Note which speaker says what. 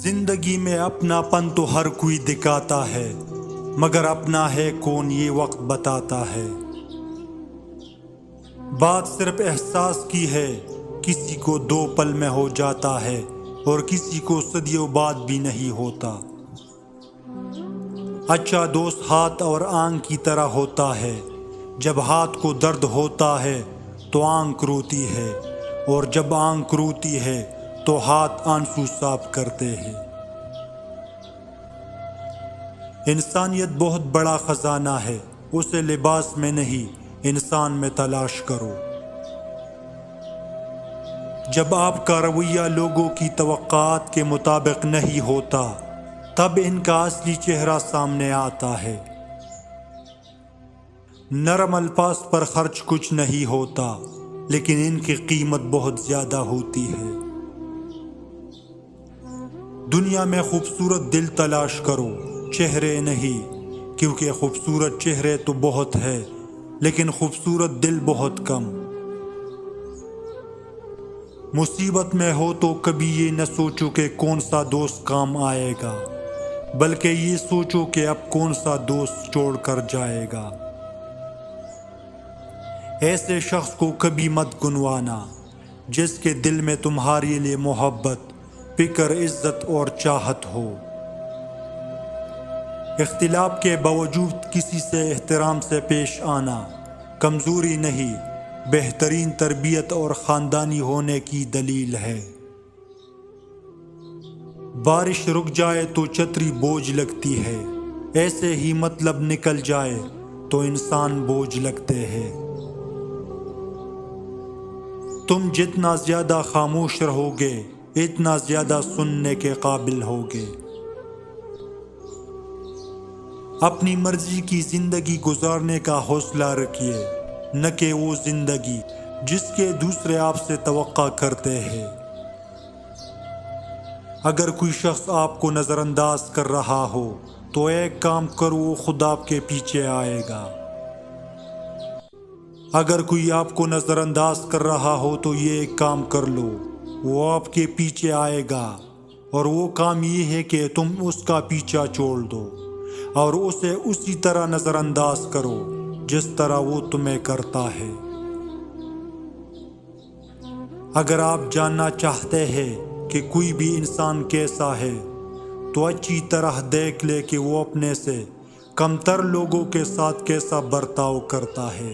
Speaker 1: زندگی میں اپنا پن تو ہر کوئی دکھاتا ہے، مگر اپنا ہے کون یہ وقت بتاتا ہے۔ بات صرف احساس کی ہے، کسی کو 2 پل میں ہو جاتا ہے اور کسی کو صدیوں بعد بھی نہیں ہوتا۔ اچھا دوست ہاتھ اور آنکھ کی طرح ہوتا ہے، جب ہاتھ کو درد ہوتا ہے تو آنکھ روتی ہے، اور جب آنکھ روتی ہے تو ہاتھ آنسو صاف کرتے ہیں۔ انسانیت بہت بڑا خزانہ ہے، اسے لباس میں نہیں انسان میں تلاش کرو۔ جب آپ کا رویہ لوگوں کی توقعات کے مطابق نہیں ہوتا، تب ان کا اصلی چہرہ سامنے آتا ہے۔ نرم الفاظ پر خرچ کچھ نہیں ہوتا، لیکن ان کی قیمت بہت زیادہ ہوتی ہے۔ دنیا میں خوبصورت دل تلاش کرو، چہرے نہیں، کیونکہ خوبصورت چہرے تو بہت ہے لیکن خوبصورت دل بہت کم۔ مصیبت میں ہو تو کبھی یہ نہ سوچو کہ کون سا دوست کام آئے گا، بلکہ یہ سوچو کہ اب کون سا دوست چھوڑ کر جائے گا۔ ایسے شخص کو کبھی مت گنوانا جس کے دل میں تمہارے لیے محبت، فکر، عزت اور چاہت ہو۔ اختلاف کے باوجود کسی سے احترام سے پیش آنا کمزوری نہیں، بہترین تربیت اور خاندانی ہونے کی دلیل ہے۔ بارش رک جائے تو چھتری بوجھ لگتی ہے، ایسے ہی مطلب نکل جائے تو انسان بوجھ لگتے ہیں۔ تم جتنا زیادہ خاموش رہو گے، اتنا زیادہ سننے کے قابل ہوگے۔ اپنی مرضی کی زندگی گزارنے کا حوصلہ رکھیے، نہ کہ وہ زندگی جس کے دوسرے آپ سے توقع کرتے ہیں۔ اگر کوئی شخص آپ کو نظر انداز کر رہا ہو تو ایک کام کرو، وہ خود آپ کے پیچھے آئے گا۔ اگر کوئی آپ کو نظر انداز کر رہا ہو تو یہ ایک کام کر لو، وہ آپ کے پیچھے آئے گا، اور وہ کام یہ ہے کہ تم اس کا پیچھا چھوڑ دو اور اسے اسی طرح نظر انداز کرو جس طرح وہ تمہیں کرتا ہے۔ اگر آپ جاننا چاہتے ہیں کہ کوئی بھی انسان کیسا ہے تو اچھی طرح دیکھ لے کہ وہ اپنے سے کم تر لوگوں کے ساتھ کیسا برتاؤ کرتا ہے۔